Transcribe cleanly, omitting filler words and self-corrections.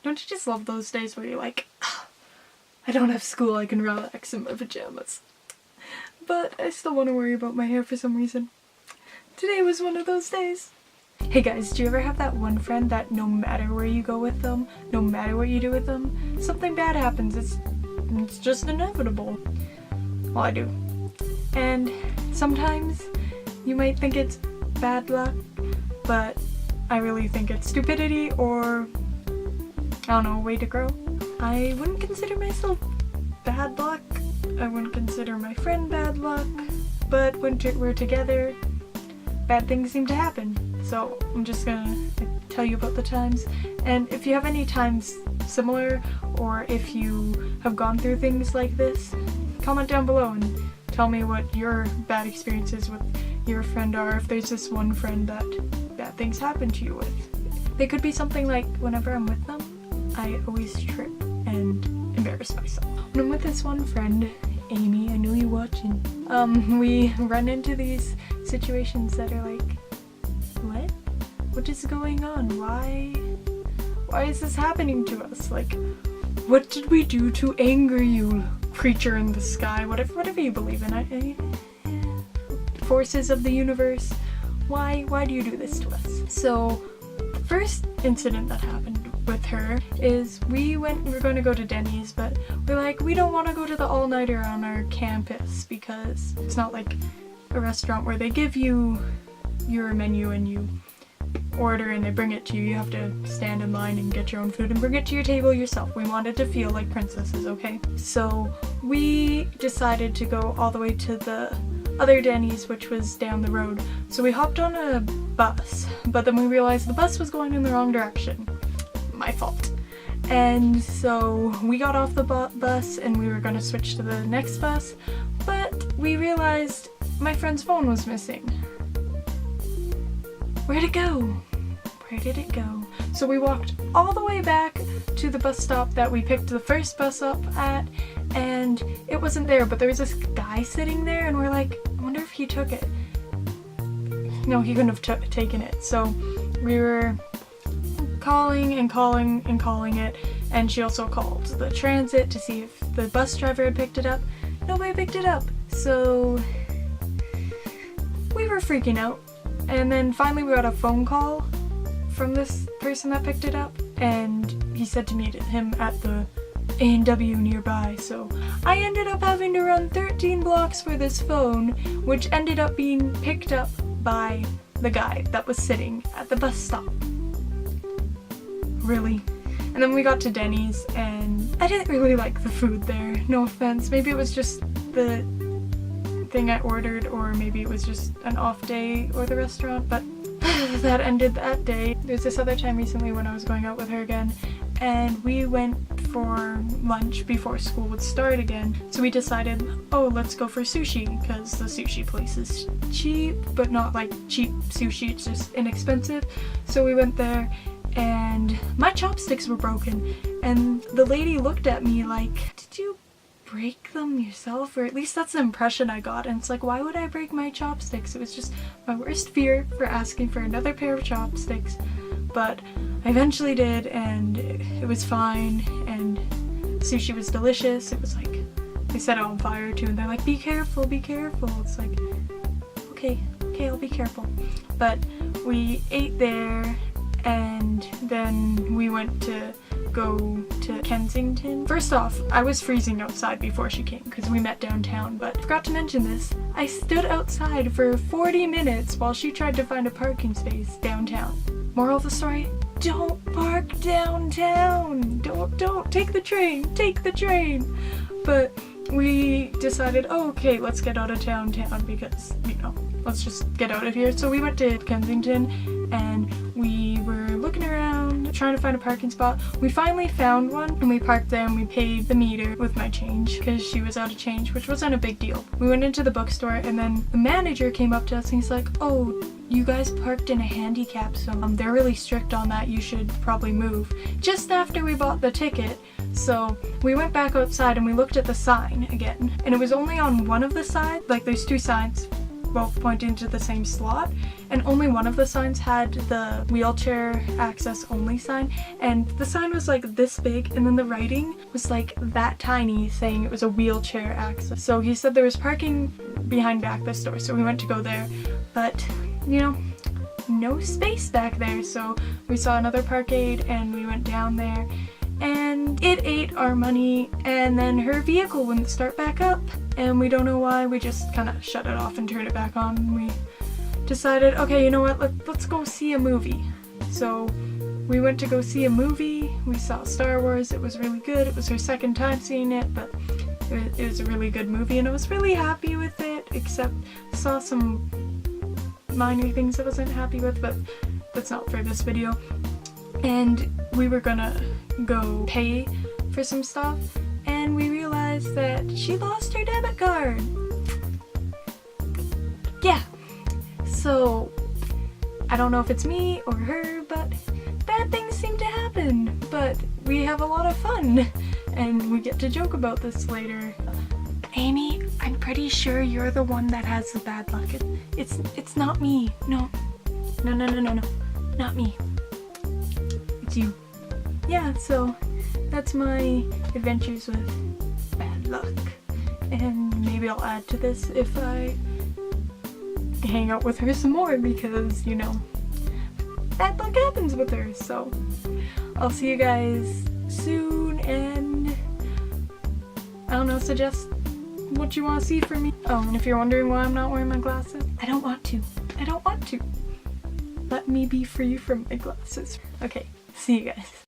Don't you just love those days where you're like, "Ah, I don't have school, I can relax in my pajamas." But I still want to worry about my hair for some reason. Today was one of those days. Hey guys, do you ever have that one friend that no matter where you go with them, no matter what you do with them, something bad happens? It's just inevitable. Well, I do. And sometimes you might think it's bad luck, but I really think it's stupidity or, I don't know, a way to grow. I wouldn't consider myself bad luck. I wouldn't consider my friend bad luck. But when we're together, bad things seem to happen. So I'm just gonna tell you about the times. And if you have any times similar, or if you have gone through things like this, comment down below and tell me what your bad experiences with your friend are, if there's this one friend that bad things happen to you with. They could be something like, whenever I'm with them, I always trip and embarrass myself. When I'm with this one friend, Amy, I know you're watching, we run into these situations that are like, what? What is going on? Why is this happening to us? Like, what did we do to anger you, creature in the sky? Whatever you believe in. Forces of the universe. Why do you do this to us? So, first incident that happened with her is we were going to go to Denny's, but we're like, we don't want to go to the all-nighter on our campus because it's not like a restaurant where they give you your menu and you order and they bring it to you. You have to stand in line and get your own food and bring it to your table yourself. We wanted to feel like princesses, okay? So we decided to go all the way to the other Denny's, which was down the road. So we hopped on a bus, but then we realized the bus was going in the wrong direction. My fault. And so we got off the bus and we were going to switch to the next bus, but we realized my friend's phone was missing. Where'd it go? Where did it go? So we walked all the way back to the bus stop that we picked the first bus up at, and it wasn't there, but there was this guy sitting there and we're like, I wonder if he took it. No, he couldn't have taken it. So we were calling and calling and calling it, and she also called the transit to see if the bus driver had picked it up. Nobody picked it up. So we were freaking out. And then finally we got a phone call from this person that picked it up, and he said to meet him at the A&W nearby. So I ended up having to run 13 blocks for this phone, which ended up being picked up by the guy that was sitting at the bus stop. Really? And then we got to Denny's and I didn't really like the food there, no offense. Maybe it was just the thing I ordered, or maybe it was just an off day or the restaurant, but that ended that day. There's this other time recently when I was going out with her again, and we went for lunch before school would start again. So we decided, oh, let's go for sushi, because the sushi place is cheap, but not like cheap sushi, it's just inexpensive. So we went there, and my chopsticks were broken, and the lady looked at me like, did you break them yourself? Or at least that's the impression I got. And it's like, why would I break my chopsticks? It was just my worst fear for asking for another pair of chopsticks, but I eventually did, and it was fine, and sushi was delicious. It was like, they set it on fire too, and they're like, be careful, be careful. It's like, okay, I'll be careful. But we ate there, and then we went to go to Kensington. First off, I was freezing outside before she came because we met downtown, but I forgot to mention this. I stood outside for 40 minutes while she tried to find a parking space downtown. Moral of the story, don't park downtown. Don't take the train. But we decided, oh, okay, let's get out of downtown because, let's just get out of here. So we went to Kensington and we were looking around, trying to find a parking spot. We finally found one and we parked there and we paid the meter with my change because she was out of change, which wasn't a big deal. We went into the bookstore and then the manager came up to us and he's like, oh, you guys parked in a handicap zone. They're really strict on that. You should probably move. Just after we bought the ticket. So we went back outside and we looked at the sign again, and it was only on one of the sides. Like, there's two signs. both pointing to the same slot, and only one of the signs had the wheelchair access only sign, and the sign was like this big, and then the writing was like that tiny saying it was a wheelchair access. So he said there was parking behind back this door, so we went to go there, but you know, no space back there, so we saw another parkade and we went down there, and it ate our money, and then her vehicle wouldn't start back up, and we don't know why. We just kind of shut it off and turned it back on, and we decided, okay, you know what, let's go see a movie. So we went to go see a movie. We saw Star Wars. It was really good. It was her second time seeing it, but it was a really good movie, and I was really happy with it, except I saw some minor things I wasn't happy with, but that's not for this video. And we were gonna go pay for some stuff, and we realized that she lost her debit card. Yeah, so I don't know if it's me or her, but bad things seem to happen, but we have a lot of fun, and we get to joke about this later. Amy, I'm pretty sure you're the one that has the bad luck. It's not me. No, not me. It's you. Yeah, so that's my adventures with bad luck, and maybe I'll add to this if I hang out with her some more, because, you know, bad luck happens with her. So I'll see you guys soon, and I don't know, suggest what you want to see from me. Oh, and if you're wondering why I'm not wearing my glasses, I don't want to. Let me be free from my glasses. Okay, see you guys.